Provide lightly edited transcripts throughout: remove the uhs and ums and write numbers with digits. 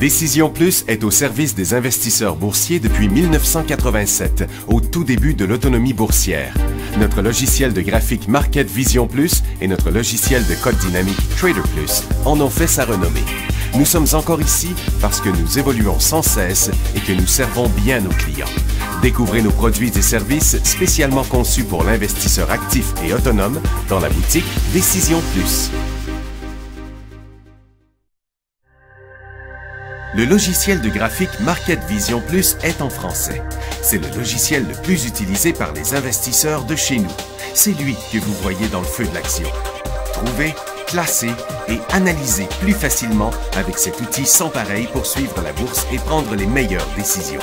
Décision Plus est au service des investisseurs boursiers depuis 1987, au tout début de l'autonomie boursière. Notre logiciel de graphique Market Vision Plus et notre logiciel de code dynamique Trader Plus en ont fait sa renommée. Nous sommes encore ici parce que nous évoluons sans cesse et que nous servons bien nos clients. Découvrez nos produits et services spécialement conçus pour l'investisseur actif et autonome dans la boutique Décision Plus. Le logiciel de graphique Market Vision Plus est en français. C'est le logiciel le plus utilisé par les investisseurs de chez nous. C'est lui que vous voyez dans le feu de l'action. Trouvez, classez et analysez plus facilement avec cet outil sans pareil pour suivre la bourse et prendre les meilleures décisions.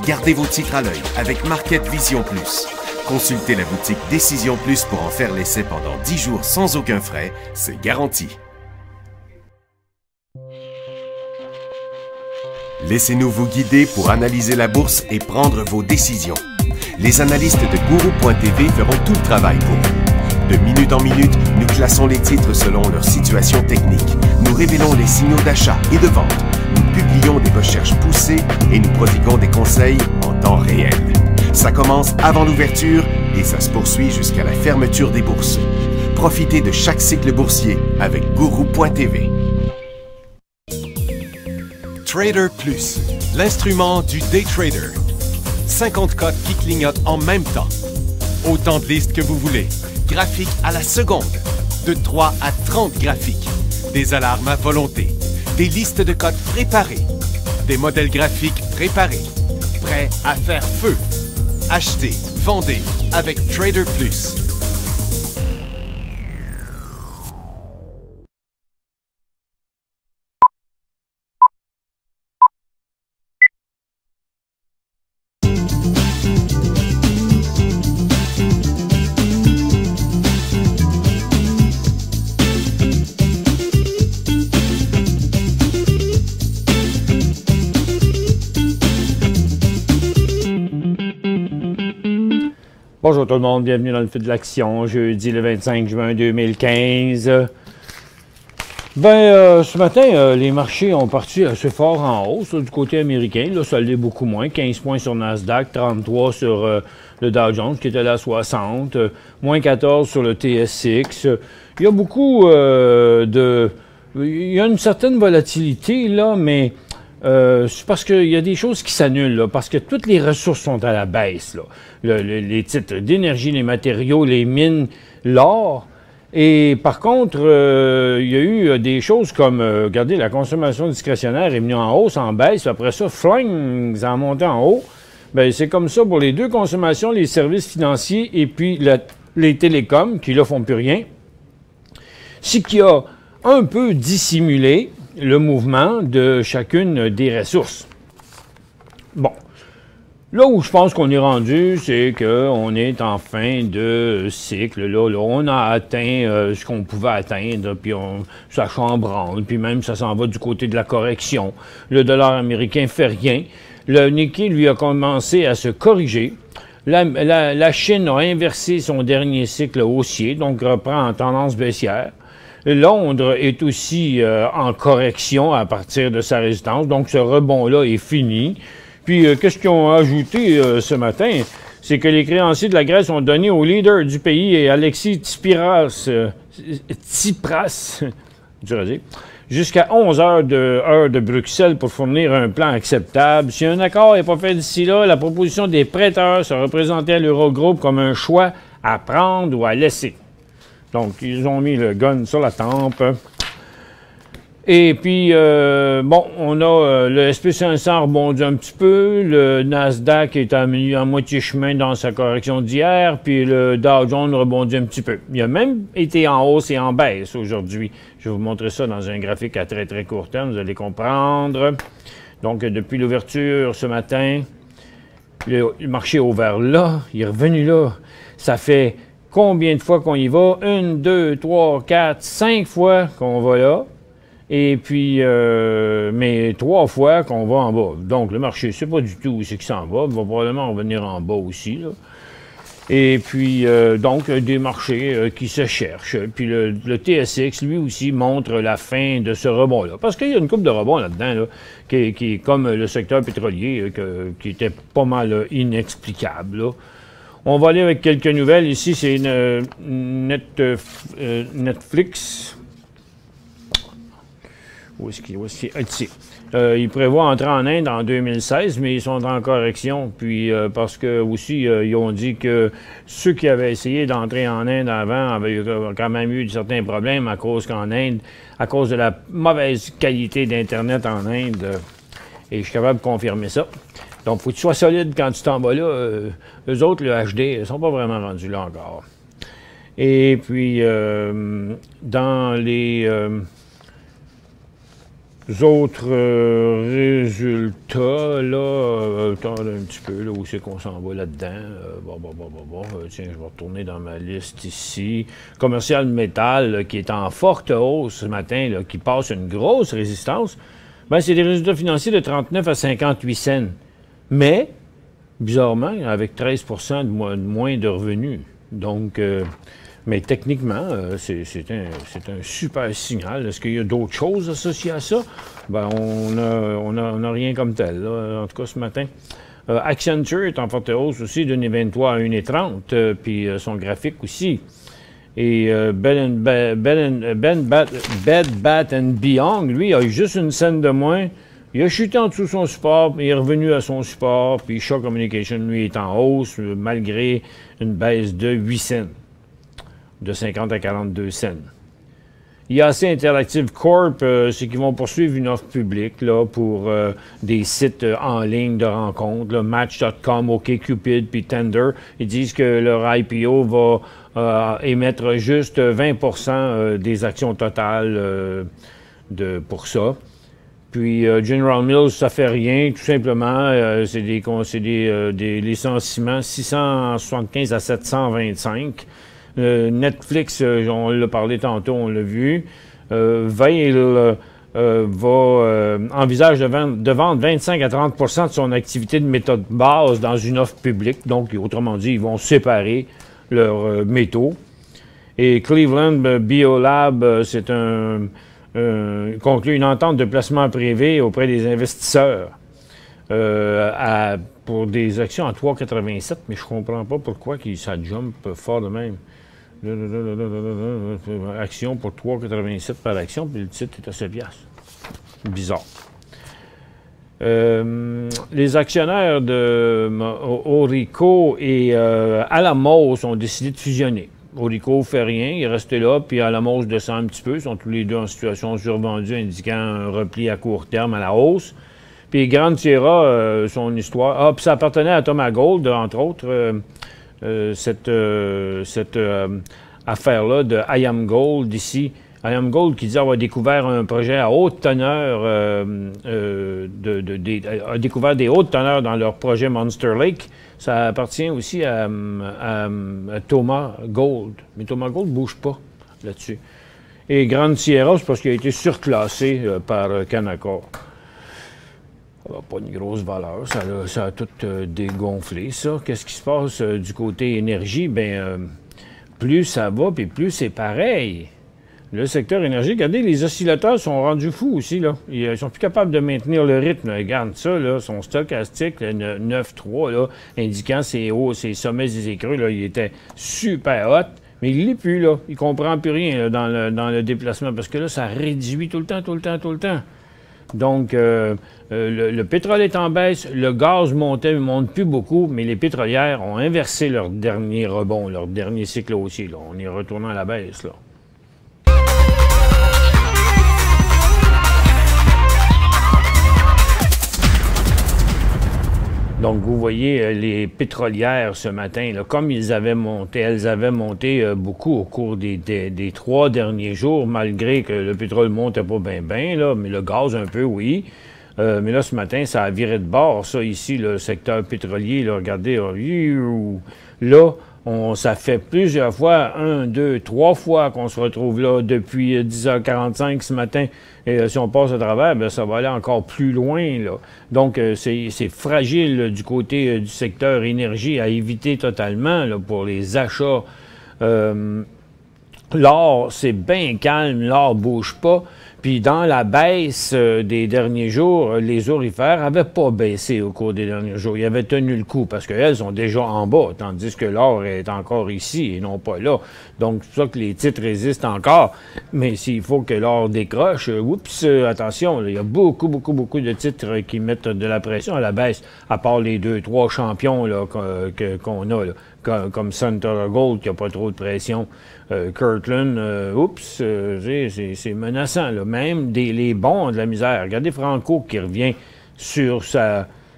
Gardez vos titres à l'œil avec Market Vision Plus. Consultez la boutique Décision Plus pour en faire l'essai pendant 10 jours sans aucun frais, c'est garanti. Laissez-nous vous guider pour analyser la bourse et prendre vos décisions. Les analystes de Guru.tv feront tout le travail pour vous. De minute en minute, nous classons les titres selon leur situation technique. Nous révélons les signaux d'achat et de vente. Nous publions des recherches poussées et nous prodiguons des conseils en temps réel. Ça commence avant l'ouverture et ça se poursuit jusqu'à la fermeture des bourses. Profitez de chaque cycle boursier avec Guru.tv. Trader Plus, l'instrument du day trader. 50 cotes qui clignotent en même temps. Autant de listes que vous voulez. Graphiques à la seconde. De 3 à 30 graphiques. Des alarmes à volonté. Des listes de cotes préparées. Des modèles graphiques préparés. Prêts à faire feu. Achetez, vendez avec Trader Plus. Bonjour tout le monde, bienvenue dans le feu de l'action, jeudi le 25 juin 2015. Ce matin, les marchés ont parti assez fort en hausse du côté américain. Là, ça l'est beaucoup moins. 15 points sur Nasdaq, 33 sur le Dow Jones qui était là à 60, moins 14 sur le TSX. Il y a beaucoup il y a une certaine volatilité, là, mais c'est parce qu'il y a des choses qui s'annulent, là, parce que toutes les ressources sont à la baisse, là. Les titres d'énergie, les matériaux, les mines, l'or. Et par contre, il y a eu des choses comme, regardez, la consommation discrétionnaire est venue en hausse, en baisse, après ça, fling, ça a monté en haut. Bien, c'est comme ça pour les deux consommations, les services financiers et puis les télécoms, qui là font plus rien. Ce qui a un peu dissimulé le mouvement de chacune des ressources. Bon. Là où je pense qu'on est rendu, c'est qu'on est en fin de cycle. Là, on a atteint ce qu'on pouvait atteindre, puis ça chambranle, puis même ça s'en va du côté de la correction. Le dollar américain fait rien. Le Nikkei, lui, a commencé à se corriger. La Chine a inversé son dernier cycle haussier, donc reprend en tendance baissière. Londres est aussi en correction à partir de sa résistance, donc ce rebond-là est fini. Puis, qu'est-ce qu'ils ont ajouté ce matin? C'est que les créanciers de la Grèce ont donné au leader du pays, Alexis Tsipras, jusqu'à 11 heures de Bruxelles pour fournir un plan acceptable. Si un accord n'est pas fait d'ici là, la proposition des prêteurs sera présentée à l'Eurogroupe comme un choix à prendre ou à laisser. Donc, ils ont mis le gun sur la tempe. Et puis, on a le SP500 rebondi un petit peu, le Nasdaq est à moitié chemin dans sa correction d'hier, puis le Dow Jones rebondit un petit peu. Il a même été en hausse et en baisse aujourd'hui. Je vais vous montrer ça dans un graphique à très, très court terme, vous allez comprendre. Donc, depuis l'ouverture ce matin, le marché est ouvert là, il est revenu là. Ça fait combien de fois qu'on y va? 1, 2, 3, 4, 5 fois qu'on va là. Et puis, mais 3 fois qu'on va en bas. Donc, le marché, c'est pas du tout où c'est qu'il s'en va. Il va probablement revenir en bas aussi, là. Et puis, donc, des marchés qui se cherchent. Puis le TSX, lui aussi, montre la fin de ce rebond-là. Parce qu'il y a une couple de rebonds là-dedans, là, qui est comme le secteur pétrolier, qui était pas mal inexplicable, là. On va aller avec quelques nouvelles. Ici, c'est Netflix. Où est-ce qu'il est? Ah, ici. Ils prévoient entrer en Inde en 2016, mais ils sont en correction. Puis parce que aussi, ils ont dit que ceux qui avaient essayé d'entrer en Inde avant avaient quand même eu certains problèmes à cause qu'en Inde, à cause de la mauvaise qualité d'Internet en Inde. Et je suis capable de confirmer ça. Donc, il faut que tu sois solide quand tu t'en vas là. Eux autres, le HD, ils sont pas vraiment rendus là encore. Et puis, dans les autres résultats, là, attendez un petit peu, là, où c'est qu'on s'en va là-dedans. Tiens, je vais retourner dans ma liste ici. Commercial Métal, là, qui est en forte hausse ce matin, là, qui passe une grosse résistance. Bien, c'est des résultats financiers de 39 à 58 cents. Mais, bizarrement, avec 13 de moins de revenus. Donc, mais techniquement, c'est un super signal. Est-ce qu'il y a d'autres choses associées à ça? Ben, on n'a rien comme tel, là, en tout cas ce matin. Accenture est en forte hausse aussi de 1,23 à 1,30, puis son graphique aussi. Et Bed Bath & Beyond, lui, a eu juste une scène de moins. Il a chuté en dessous de son support, puis il est revenu à son support, puis Shaw Communication, lui, est en hausse, malgré une baisse de 8 cents, de 50 à 42 cents. IAC Interactive Corp, c'est qu'ils vont poursuivre une offre publique là, pour des sites en ligne de rencontres, là, Match.com, OkCupid, puis Tinder. Ils disent que leur IPO va émettre juste 20 des actions totales pour ça. Puis General Mills, ça fait rien, tout simplement. C'est des licenciements 675 à 725. Netflix, on l'a parlé tantôt, on l'a vu. Vail envisage de vendre 25 à 30 de son activité de méthode base dans une offre publique. Donc, autrement dit, ils vont séparer leurs métaux. Et Cleveland Biolab, c'est conclut une entente de placement privé auprès des investisseurs pour des actions à 3,87, mais je comprends pas pourquoi ça jump fort de même. Action pour 3,87 par action, puis le titre est à 7 piastres. Bizarre. Les actionnaires de Orico et Alamos ont décidé de fusionner. Orico fait rien, il est resté là, puis Alamos descend un petit peu. Ils sont tous les deux en situation survendue, indiquant un repli à court terme à la hausse. Puis Grande Sierra, son histoire... Ah, puis ça appartenait à Thomas Gold, entre autres, cette affaire-là de IAM Gold ici. IAM Gold qui dit avoir découvert un projet à haute teneur, a découvert des hautes teneurs dans leur projet Monster Lake. Ça appartient aussi à Thomas Gold. Mais Thomas Gold ne bouge pas là-dessus. Et Grande Sierra, c'est parce qu'il a été surclassé par Canaccord. Ça n'a pas une grosse valeur. Ça a tout dégonflé, ça. Qu'est-ce qui se passe du côté énergie? Bien, plus ça va, puis plus c'est pareil. Le secteur énergie, regardez, les oscillateurs sont rendus fous aussi, là. Ils sont plus capables de maintenir le rythme. Regarde ça, là, son stochastique, le 9,3, là, indiquant ses hauts, ses sommets et ses creux, là, il était super hot, mais il l'est plus, là. Il comprend plus rien là, dans le déplacement, parce que là, ça réduit tout le temps. Donc, le pétrole est en baisse, le gaz monte plus beaucoup, mais les pétrolières ont inversé leur dernier rebond, leur dernier cycle haussier, là. On est retourné à la baisse, là. Donc, vous voyez les pétrolières ce matin, là, comme elles avaient monté beaucoup au cours des 3 derniers jours, malgré que le pétrole montait pas bien, là, mais le gaz un peu, oui. Mais là, ce matin, ça a viré de bord, ça, ici, le secteur pétrolier, là, regardez, là, Ça fait plusieurs fois, 1, 2, 3 fois qu'on se retrouve là depuis 10h45 ce matin. Et si on passe à travers, bien, ça va aller encore plus loin, là. Donc, c'est fragile là, du côté du secteur énergie à éviter totalement là, pour les achats. L'or, c'est bien calme, l'or ne bouge pas. Puis dans la baisse des derniers jours, les aurifères n'avaient pas baissé au cours des derniers jours. Ils avaient tenu le coup parce qu'elles sont déjà en bas, tandis que l'or est encore ici et non pas là. Donc, c'est pour ça que les titres résistent encore. Mais s'il faut que l'or décroche, oups, attention, là, il y a beaucoup de titres qui mettent de la pression à la baisse, à part les 2-3 champions là, qu'on a, là, comme Sunter Gold qui n'a pas trop de pression. Kirtland, c'est menaçant, là. Même les bons ont de la misère. Regardez Franco qui revient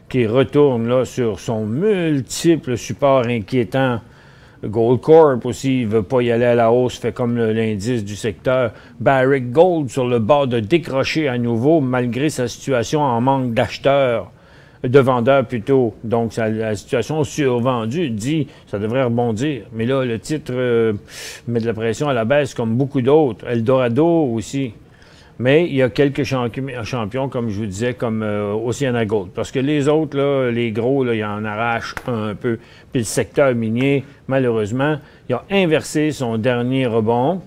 qui retourne là, sur son multiple support inquiétant. Goldcorp aussi, il ne veut pas y aller à la hausse, fait comme l'indice du secteur. Barrick Gold sur le bord de décrocher à nouveau, malgré sa situation en manque d'acheteurs. De vendeurs plutôt. Donc, la situation survendue dit ça devrait rebondir. Mais là, le titre met de la pression à la baisse, comme beaucoup d'autres. Eldorado aussi. Mais il y a quelques champions, comme je vous disais, comme Oceana Gold. Parce que les autres, là, les gros, là, ils en arrachent un peu. Puis le secteur minier, malheureusement, il a inversé son dernier rebond.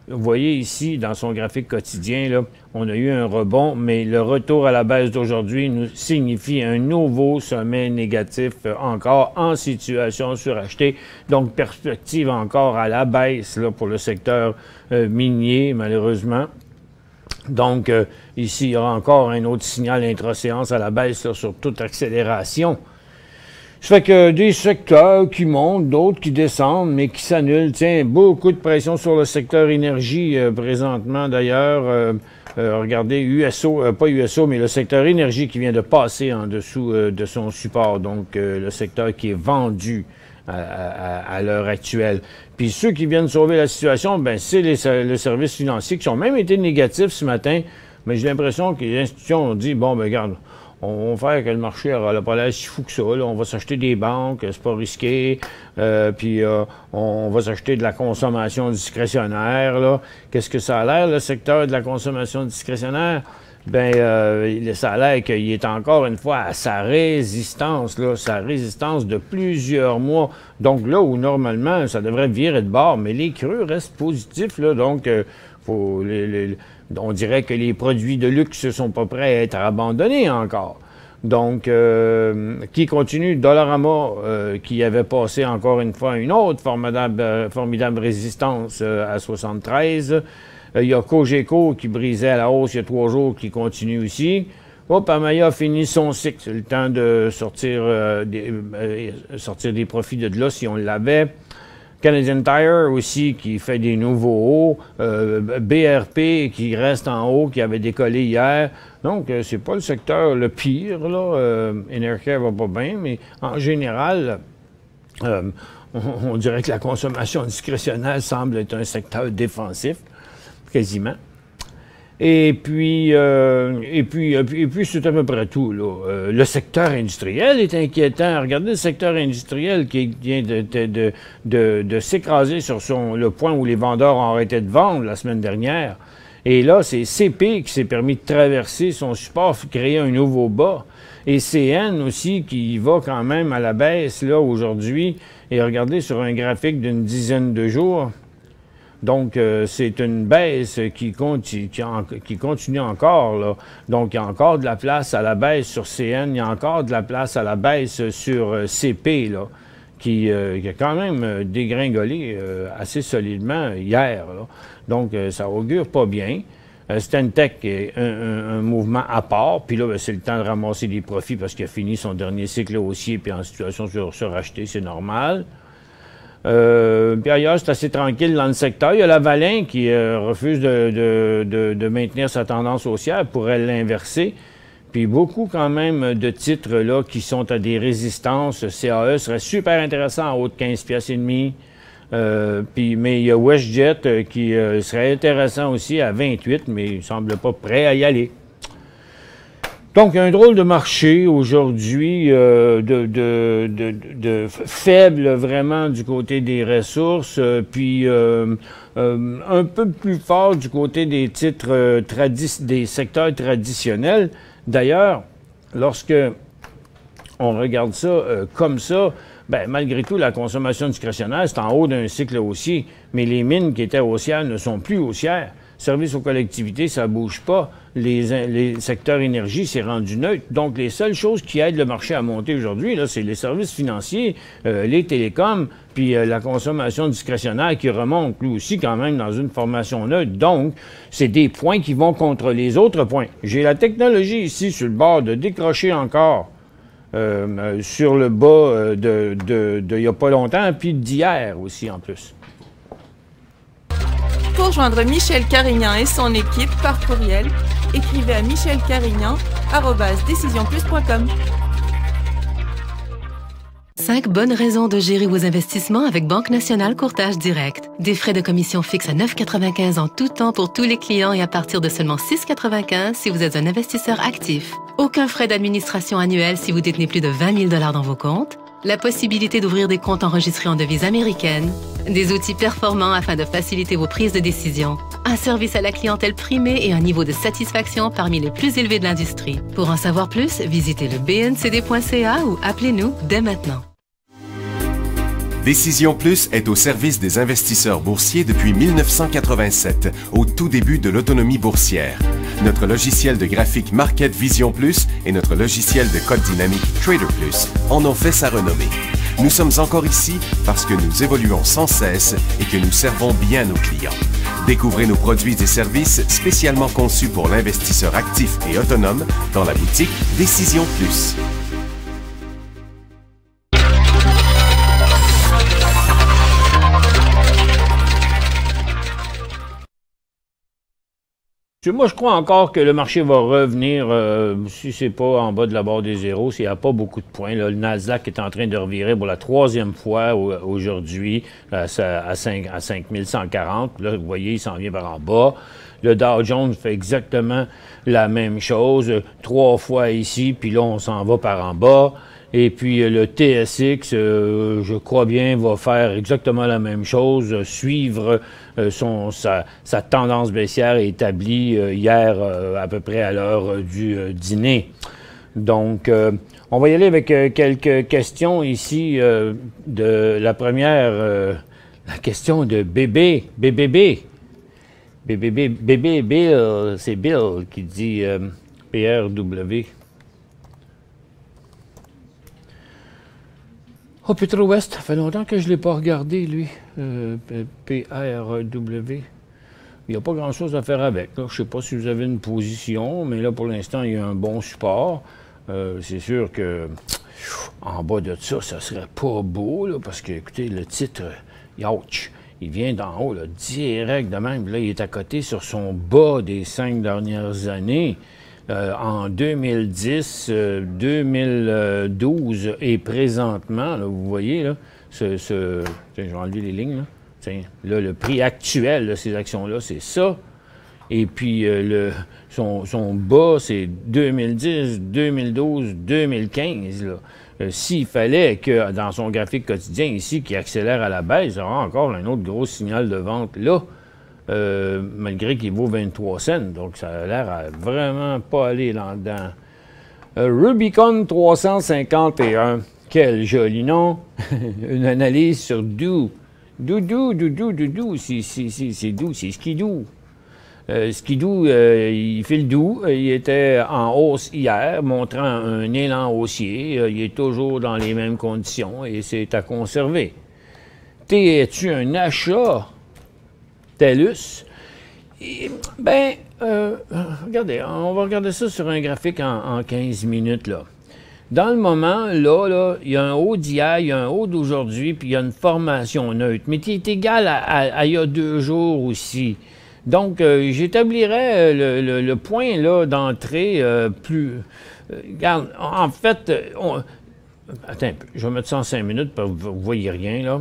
Vous voyez ici, dans son graphique quotidien, là, on a eu un rebond, mais le retour à la baisse d'aujourd'hui nous signifie un nouveau sommet négatif encore en situation surachetée. Donc, perspective encore à la baisse là, pour le secteur minier, malheureusement. Donc, ici, il y aura encore un autre signal intra-séance à la baisse là, sur toute accélération. Ça fait que des secteurs qui montent, d'autres qui descendent, mais qui s'annulent. Tiens, beaucoup de pression sur le secteur énergie présentement, d'ailleurs. Regardez, pas USO, mais le secteur énergie qui vient de passer en dessous de son support. Donc, le secteur qui est vendu à l'heure actuelle. Puis ceux qui viennent sauver la situation, ben c'est les services financiers qui ont même été négatifs ce matin. Mais j'ai l'impression que les institutions ont dit, bon, ben regarde, on va faire que le marché n'aura pas l'air si fou que ça. Là. On va s'acheter des banques, c'est pas risqué. Puis on va s'acheter de la consommation discrétionnaire. Là. Qu'est-ce que ça a l'air, le secteur de la consommation discrétionnaire? Bien, ça a l'air qu'il est encore une fois à sa résistance de plusieurs mois. Donc là où normalement ça devrait virer de bord, mais les creux restent positifs. Là, donc, on dirait que les produits de luxe ne sont pas prêts à être abandonnés encore. Donc, qui continue, Dollarama, qui avait passé encore une fois une autre formidable résistance à 73. Il y a Cogeco qui brisait à la hausse il y a 3 jours, qui continue aussi. Amaya a fini son cycle. C'est le temps de sortir des profits de là si on l'avait. Canadian Tire aussi qui fait des nouveaux hauts. BRP qui reste en haut, qui avait décollé hier. Donc, c'est pas le secteur le pire, là. Enercare va pas bien, mais en général, on dirait que la consommation discrétionnaire semble être un secteur défensif, quasiment. Et puis c'est à peu près tout, là. Le secteur industriel est inquiétant. Regardez le secteur industriel qui vient de s'écraser sur le point où les vendeurs ont arrêté de vendre la semaine dernière. Et là, c'est CP qui s'est permis de traverser son support, créer un nouveau bas. Et CN aussi qui va quand même à la baisse, là, aujourd'hui. Et regardez sur un graphique d'une dizaine de jours. Donc, c'est une baisse qui continue encore, là. Donc, il y a encore de la place à la baisse sur CN, il y a encore de la place à la baisse sur CP, là, qui a quand même dégringolé assez solidement hier, là. Donc, ça augure pas bien. Stantec est un mouvement à part, puis là, ben, c'est le temps de ramasser des profits parce qu'il a fini son dernier cycle haussier, puis en situation surachetée, c'est normal. Puis ailleurs, c'est assez tranquille dans le secteur. Il y a la Valin qui refuse de maintenir sa tendance haussière, pourrait l'inverser. Puis beaucoup quand même de titres là qui sont à des résistances. CAE serait super intéressant en haut de 15 piastres et demi. Mais il y a WestJet qui serait intéressant aussi à 28, mais il ne semble pas prêt à y aller. Donc, un drôle de marché aujourd'hui, faible vraiment du côté des ressources, puis un peu plus fort du côté des titres des secteurs traditionnels. D'ailleurs, lorsque on regarde ça comme ça, ben, malgré tout, la consommation discrétionnaire, c'est en haut d'un cycle haussier, mais les mines qui étaient haussières ne sont plus haussières. Services aux collectivités, ça ne bouge pas. Les secteurs énergie, c'est rendu neutre. Donc, les seules choses qui aident le marché à monter aujourd'hui, là, c'est les services financiers, les télécoms, puis la consommation discrétionnaire qui remonte, lui aussi, quand même, dans une formation neutre. Donc, c'est des points qui vont contre les autres points. J'ai la technologie ici sur le bord de décrocher encore sur le bas de il n'y a pas longtemps, puis d'hier aussi, en plus. Pour joindre Michel Carignan et son équipe par courriel, écrivez à michelcarignan@decisionplus.com. 5 bonnes raisons de gérer vos investissements avec Banque Nationale Courtage Direct. Des frais de commission fixes à 9,95 en tout temps pour tous les clients et à partir de seulement 6,95 si vous êtes un investisseur actif. Aucun frais d'administration annuel si vous détenez plus de 20 000 $ dans vos comptes. La possibilité d'ouvrir des comptes enregistrés en devise américaine. Des outils performants afin de faciliter vos prises de décision. Un service à la clientèle primé et un niveau de satisfaction parmi les plus élevés de l'industrie. Pour en savoir plus, visitez le bncd.ca ou appelez-nous dès maintenant. Décision Plus est au service des investisseurs boursiers depuis 1987, au tout début de l'autonomie boursière. Notre logiciel de graphique Market Vision Plus et notre logiciel de code dynamique Trader Plus en ont fait sa renommée. Nous sommes encore ici parce que nous évoluons sans cesse et que nous servons bien nos clients. Découvrez nos produits et services spécialement conçus pour l'investisseur actif et autonome dans la boutique Décision Plus. Moi, je crois encore que le marché va revenir, si c'est pas en bas de la barre des zéros, s'il n'y a pas beaucoup de points. Là, le Nasdaq est en train de revirer pour la 3e fois aujourd'hui à 5140. Là, vous voyez, il s'en vient par en bas. Le Dow Jones fait exactement la même chose, 3 fois ici, puis là, on s'en va par en bas. Et puis le TSX, je crois bien, va faire exactement la même chose, suivre sa tendance baissière établie hier à peu près à l'heure du dîner. Donc, on va y aller avec quelques questions ici. De la première, la question de Bébé Bill, c'est Bill qui dit PRW. Oh, Petro West, ça fait longtemps que je ne l'ai pas regardé, lui. PRW. Il n'y a pas grand-chose à faire avec. Là. Je ne sais pas si vous avez une position, mais là, pour l'instant, il y a un bon support. C'est sûr que en bas de ça, ça serait pas beau, là, parce que, écoutez, le titre, youch, il vient d'en haut, là, direct de même. Là, il est à côté sur son bas des 5 dernières années. En 2010, 2012 et présentement, là, vous voyez, là, tiens, je vais enlever les lignes, là. Tiens, là, le prix actuel de ces actions-là, c'est ça. Et puis, son bas, c'est 2010, 2012, 2015, là. S'il fallait que, dans son graphique quotidien ici, qui accélère à la baisse, il y aura encore un autre gros signal de vente là. Malgré qu'il vaut 23 cents. Donc, ça a l'air à vraiment pas aller là-dedans. Rubicon 351. Quel joli nom. Une analyse sur Doux. Doudou, c'est doux, c'est Skidoo. Skidoo, il fait le doux. Il était en hausse hier, montrant un élan haussier. Il est toujours dans les mêmes conditions et c'est à conserver. Es-tu un achat? TELUS. Regardez, on va regarder ça sur un graphique en 15 minutes, là. Dans le moment, là, il y a un haut d'hier, il y a un haut d'aujourd'hui, puis il y a une formation neutre, mais qui est égal à il y a 2 jours aussi. Donc, j'établirais le point, là, d'entrée plus... regarde, en fait, attends un peu, je vais mettre ça en 5 minutes, parce que vous voyez rien, là.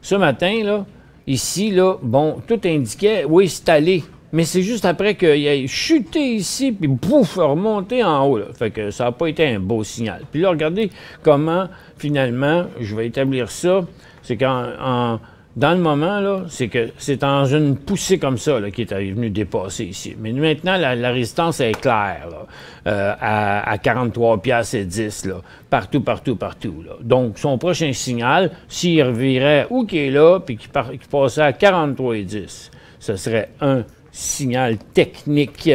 Ce matin, là, ici, là, bon, tout indiquait, oui, c'est allé. Mais c'est juste après qu'il ait chuté ici, puis pouf, remonté en haut. Là. Fait que ça n'a pas été un beau signal. Puis là, regardez comment, finalement, je vais établir ça. C'est dans le moment, là, c'est que c'est dans une poussée comme ça là, qui est venu dépasser ici. Mais maintenant, la résistance est claire, là, à 43,10 $, là, partout. Là. Donc, son prochain signal, s'il revirait où qu'il est là, puis qu'il passait à 43,10 $, ce serait un signal technique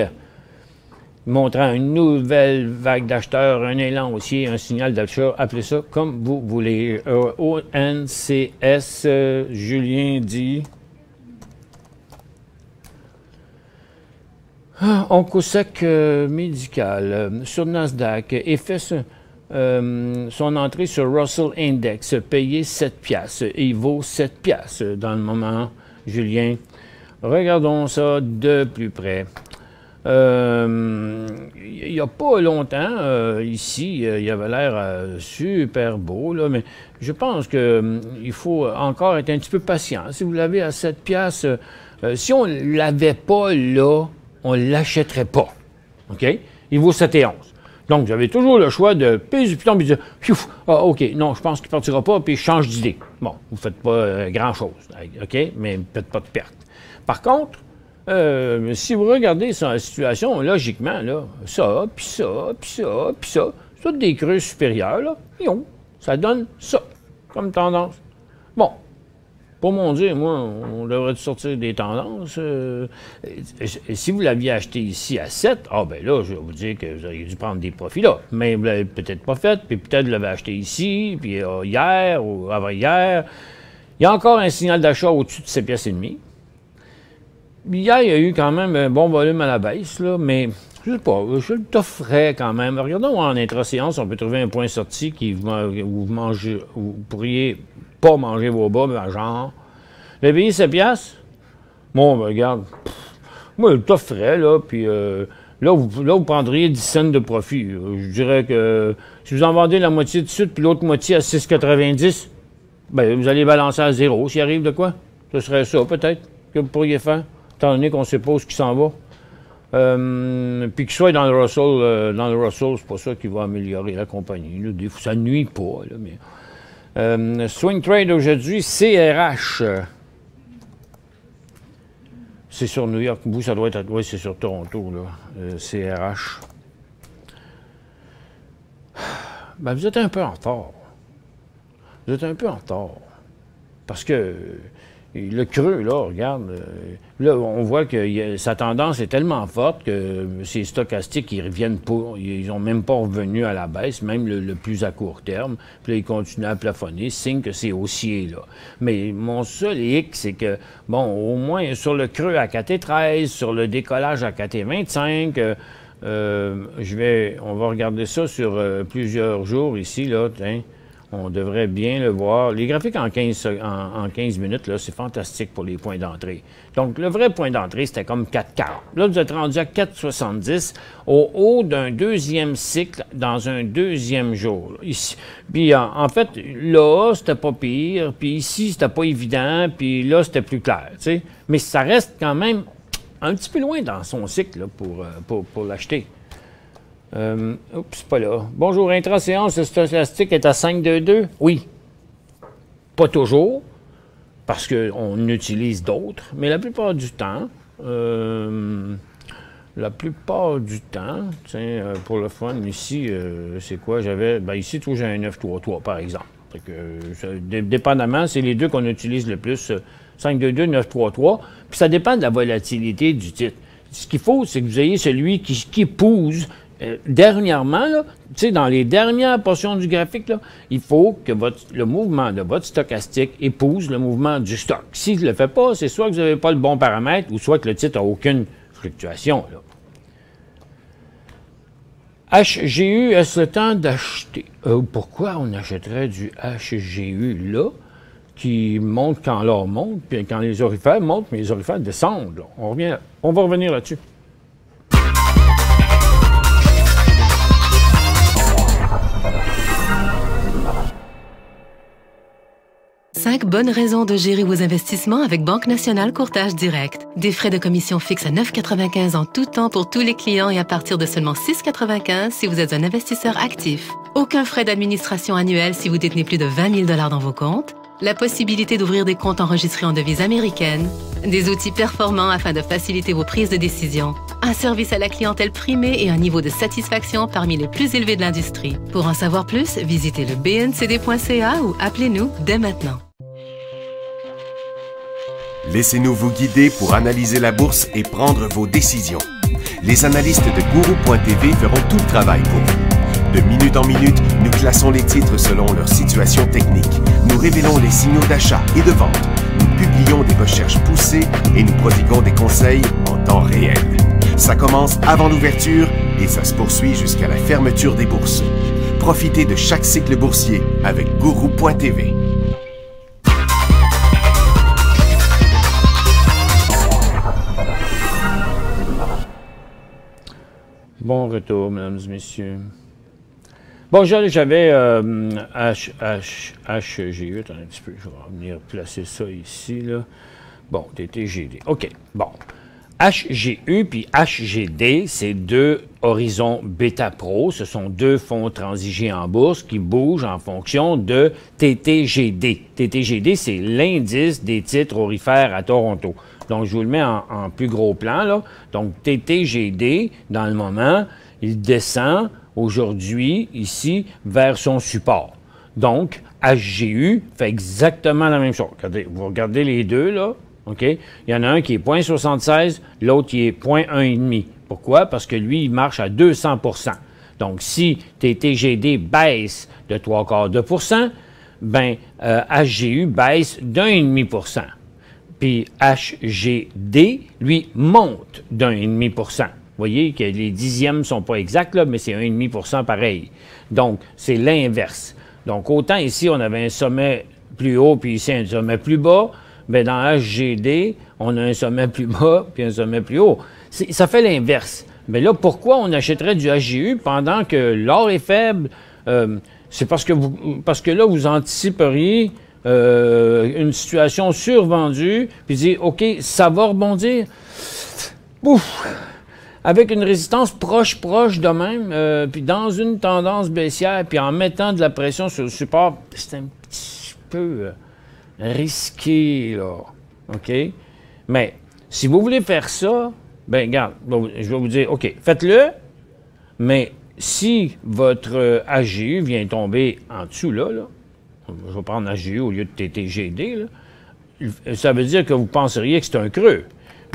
montrant une nouvelle vague d'acheteurs, un élan haussier, un signal d'achat, appelez ça comme vous voulez. ONCS, Julien dit... Oncosec médical, sur Nasdaq, et fait son entrée sur Russell Index, payé 7 $, et il vaut 7 $ dans le moment, Julien. Regardons ça de plus près. Il n'y a pas longtemps, ici, il avait l'air super beau, là, mais je pense qu'il faut encore être un petit peu patient. Si vous l'avez à 7 $, si on ne l'avait pas là, on ne l'achèterait pas. OK? Il vaut 7,11 $. Donc, vous avez toujours le choix de payer du piton et de dire « OK, non, je pense qu'il ne partira pas, puis je change d'idée. » Bon, vous ne faites pas grand-chose, OK? Mais faites pas de perte. Par contre, si vous regardez la situation, logiquement, là, ça, puis ça, puis ça, puis ça, c'est toutes des creux supérieurs, là, et ça donne ça, comme tendance. Bon, pour mon dire, moi, on devrait sortir des tendances. Si vous l'aviez acheté ici à 7, ben là, je vais vous dire que vous auriez dû prendre des profits là. Mais vous ne l'avez peut-être pas fait, puis peut-être vous l'avez acheté ici, puis hier ou avant-hier. Il y a encore un signal d'achat au-dessus de 7 $et demi. Hier, il y a eu quand même un bon volume à la baisse, là, mais je ne sais pas, je le t'offrais quand même. Regardons en intra-séance, on peut trouver un point sorti où vous pourriez pas manger vos bas, mais genre. Vous avez payé 7 $? Bon, ben, regarde, moi, je le t'offrais, là, puis là, vous prendriez 10 cents de profit. Je dirais que si vous en vendez la moitié de suite, puis l'autre moitié à 6,90, ben, vous allez balancer à 0. S'il arrive de quoi? Ce serait ça, peut-être, que vous pourriez faire. Étant donné qu'on ne sait pas où il s'en va. Puis qu'il soit dans le Russell, c'est pas ça qui va améliorer la compagnie. Là. Ça ne nuit pas. Là, mais, swing trade aujourd'hui, CRH. C'est sur New York. Vous, ça doit être... Oui, c'est sur Toronto, là. CRH. Ben, vous êtes un peu en retard. Vous êtes un peu en retard. Parce que... le creux, là, regarde, là, on voit que sa tendance est tellement forte que ces stochastiques, ils reviennent pas, ils n'ont même pas revenu à la baisse, même le plus à court terme. Puis là, ils continuent à plafonner, signe que c'est haussier, là. Mais mon seul hic, c'est que, bon, au moins sur le creux à 4,13, sur le décollage à 4,25, on va regarder ça sur plusieurs jours ici, là, tiens. On devrait bien le voir. Les graphiques en 15 minutes, là, c'est fantastique pour les points d'entrée. Donc, le vrai point d'entrée, c'était comme 4,40. Là, vous êtes rendu à 4,70 au haut d'un deuxième cycle dans un deuxième jour. Ici. Puis, en fait, là, c'était pas pire. Puis ici, c'était pas évident. Puis là, c'était plus clair. T'sais. Mais ça reste quand même un petit peu loin dans son cycle là, pour l'acheter. Oups, pas là. Bonjour, intra-séance, le stochastique est à 5,22? Oui. Pas toujours, parce qu'on utilise d'autres, mais la plupart du temps, tiens, pour le fun, ici, c'est quoi? Ici, j'ai un 9,33, par exemple. Fait que, dépendamment, c'est les deux qu'on utilise le plus, 5,22, 9,33, puis ça dépend de la volatilité du titre. Ce qu'il faut, c'est que vous ayez celui qui épouse. Dernièrement, là, dans les dernières portions du graphique, là, il faut que le mouvement de votre stochastique épouse le mouvement du stock. S'il ne le fait pas, c'est soit que vous n'avez pas le bon paramètre ou soit que le titre n'a aucune fluctuation. Là. HGU, est-ce le temps d'acheter? Pourquoi on achèterait du HGU là, qui monte quand l'or monte, puis quand les orifères montent, mais les orifères descendent? Là. On va revenir là-dessus. 5 bonnes raisons de gérer vos investissements avec Banque Nationale Courtage Direct. Des frais de commission fixes à 9,95 en tout temps pour tous les clients et à partir de seulement 6,95 si vous êtes un investisseur actif. Aucun frais d'administration annuel si vous détenez plus de 20 000 $ dans vos comptes. La possibilité d'ouvrir des comptes enregistrés en devise américaine. Des outils performants afin de faciliter vos prises de décision. Un service à la clientèle primé et un niveau de satisfaction parmi les plus élevés de l'industrie. Pour en savoir plus, visitez le bncd.ca ou appelez-nous dès maintenant. Laissez-nous vous guider pour analyser la bourse et prendre vos décisions. Les analystes de Guru.tv feront tout le travail pour vous. De minute en minute, nous classons les titres selon leur situation technique. Nous révélons les signaux d'achat et de vente. Nous publions des recherches poussées et nous prodiguons des conseils en temps réel. Ça commence avant l'ouverture et ça se poursuit jusqu'à la fermeture des bourses. Profitez de chaque cycle boursier avec Guru.tv. Bon retour, mesdames et messieurs. Bon, j'avais HGU, attends un petit peu, je vais venir placer ça ici, là. Bon, TTGD, OK, bon. HGU puis HGD, c'est deux horizons Beta Pro. Ce sont deux fonds transigés en bourse qui bougent en fonction de TTGD. TTGD, c'est l'indice des titres aurifères à Toronto. Donc, je vous le mets en plus gros plan, là. Donc, TTGD, dans le moment, il descend aujourd'hui, ici, vers son support. Donc, HGU fait exactement la même chose. Regardez, vous regardez les deux, là. OK? Il y en a un qui est 0,76, l'autre qui est 0,1,5. Pourquoi? Parce que lui, il marche à 200 %. Donc, si TTGD baisse de 0,75 %, ben HGU baisse d'1,5 %. Puis HGD, lui, monte d'1,5 %. Vous voyez que les dixièmes ne sont pas exacts, là, mais c'est 1,5 % pareil. Donc, c'est l'inverse. Donc, autant ici, on avait un sommet plus haut, puis ici, un sommet plus bas. Bien, dans HGD, on a un sommet plus bas puis un sommet plus haut. Ça fait l'inverse. Mais là, pourquoi on achèterait du HGU pendant que l'or est faible? C'est parce que là, vous anticiperiez une situation survendue, puis dire, OK, ça va rebondir. Ouf! Avec une résistance proche de même, puis dans une tendance baissière, puis en mettant de la pression sur le support, c'est un petit peu risqué, là. OK? Mais si vous voulez faire ça, ben regarde, je vais vous dire, OK, faites-le, mais si votre HGU vient tomber en dessous, là, je vais prendre HGU au lieu de TTGD, là, ça veut dire que vous penseriez que c'est un creux.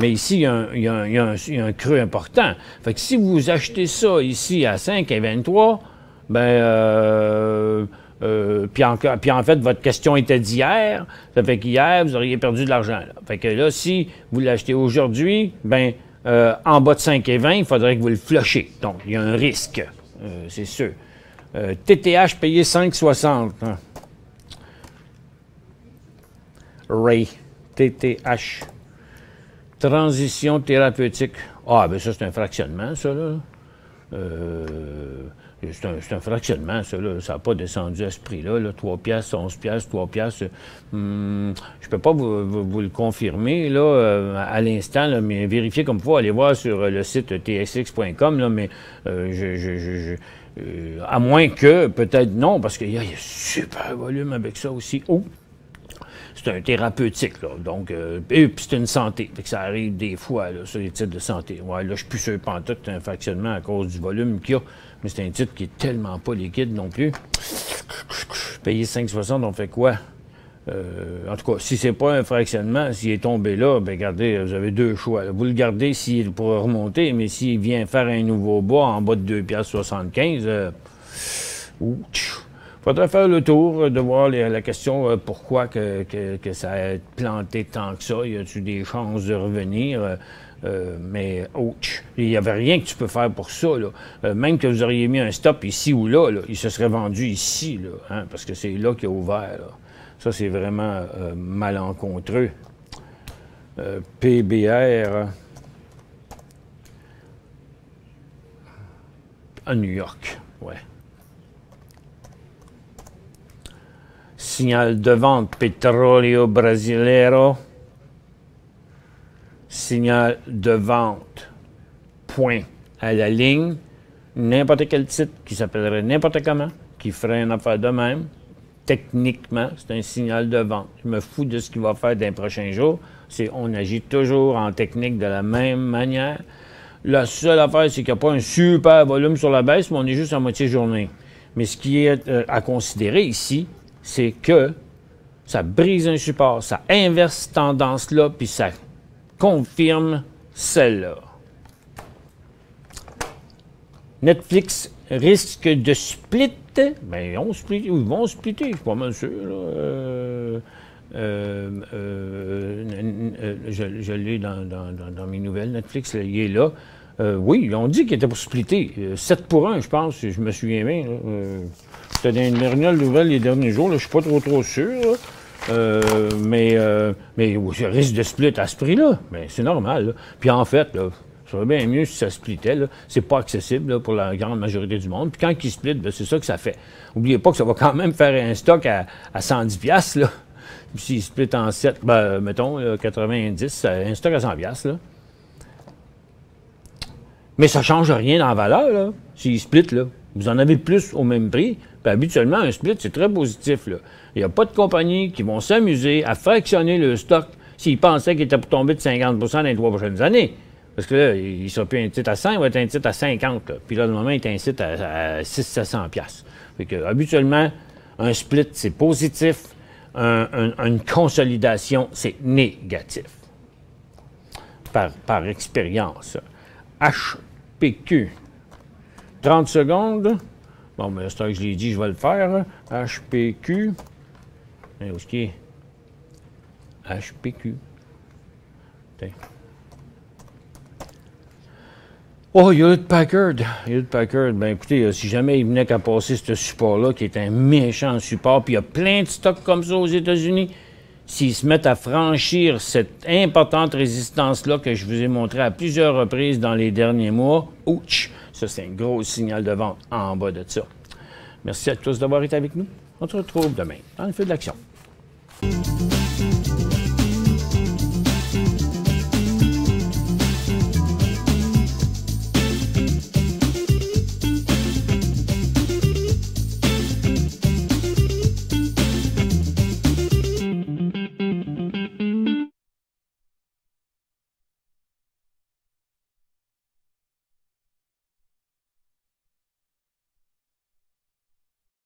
Mais ici, il y a un creux important. Fait que si vous achetez ça ici à 5,23, ben, puis en fait, votre question était d'hier. Ça fait qu'hier, vous auriez perdu de l'argent. Fait que là, si vous l'achetez aujourd'hui, ben, en bas de 5,20, il faudrait que vous le flushez. Donc, il y a un risque, c'est sûr. TTH payé 5,60. Hein. Ray, TTH. Transition thérapeutique. Ah, ben ça, c'est un fractionnement, ça, là. C'est un fractionnement, ça, là. Ça n'a pas descendu à ce prix-là, là. 3 piastres, 11 piastres, 3 piastres. Je ne peux pas vous le confirmer, là, à l'instant, là, mais vérifiez comme il faut. Allez voir sur le site tsx.com, là, mais à moins que, peut-être non, parce qu'il y a un super volume avec ça aussi. Oh! C'est un thérapeutique, là. Donc, et puis c'est une santé. Fait que ça arrive des fois, là, sur les titres de santé. Ouais, là, je suis plus sûr pantoute que c'est un fractionnement à cause du volume qu'il y a. Mais c'est un titre qui est tellement pas liquide non plus. Payer 5,60, on fait quoi? En tout cas, si c'est pas un fractionnement, s'il est tombé là, ben regardez, vous avez deux choix. Là. Vous le gardez s'il pourra remonter, mais s'il vient faire un nouveau bas en bas de 2,75 faudrait faire le tour de voir la question pourquoi que ça a planté tant que ça. Y a-t-il des chances de revenir? Mais il n'y avait rien que tu peux faire pour ça. Là. Même que vous auriez mis un stop ici ou là, il se serait vendu ici, là, hein, parce que c'est là qu'il a ouvert. Là. Ça, c'est vraiment malencontreux. PBR à New York, ouais. signal de vente Petróleo Brasileiro, signal de vente, point à la ligne, n'importe quel titre qui s'appellerait n'importe comment, qui ferait une affaire de même, techniquement, c'est un signal de vente. Je me fous de ce qu'il va faire dans les prochains jours. On agit toujours en technique de la même manière. La seule affaire, c'est qu'il n'y a pas un super volume sur la baisse, mais on est juste à moitié journée. Mais ce qui est à considérer ici, c'est que ça brise un support, ça inverse cette tendance-là, puis ça confirme celle-là. Netflix risque de split. Bien, ils vont splitter, je suis pas mal sûr. Je l'ai dans mes nouvelles. Netflix, là, il est là. Oui, ils ont dit qu'il était pour splitter. 7 pour 1, je pense, si je me souviens bien. C'était dans une dernière nouvelle les derniers jours. Là, je ne suis pas trop sûr. Mais je risque de split à ce prix-là. Mais c'est normal. Là. Puis en fait, là, ça serait bien mieux si ça splittait. C'est pas accessible là, pour la grande majorité du monde. Puis quand il split, ben, c'est ça que ça fait. N'oubliez pas que ça va quand même faire un stock à 110$. Là. Puis s'il split en 7, ben, mettons, 90, un stock à 100$. Là. Mais ça ne change rien dans la valeur. Là. S'il split, là, vous en avez plus au même prix. Puis habituellement, un split, c'est très positif. Là. Il n'y a pas de compagnies qui vont s'amuser à fractionner le stock s'ils pensaient qu'il était pour tomber de 50% dans les 3 prochaines années. Parce que là, il ne sera plus un titre à 100, il va être un titre à 50. Là. Puis là, de moment, il est un titre à 600-700$. Fait que, habituellement, un split, c'est positif. Une consolidation, c'est négatif. Par expérience. HPQ. 30 secondes. Bon, mais c'est que je l'ai dit, je vais le faire. HPQ. Où est-ce qu'il est? HPQ. Tiens. Oh, Hewlett Packard. Ben écoutez, si jamais il venait qu'à passer ce support-là, qui est un méchant support, puis il y a plein de stocks comme ça aux États-Unis, s'ils se mettent à franchir cette importante résistance-là que je vous ai montré à plusieurs reprises dans les derniers mois, ouch, ça c'est un gros signal de vente en bas de ça. Merci à tous d'avoir été avec nous. On se retrouve demain dans le feu de l'action.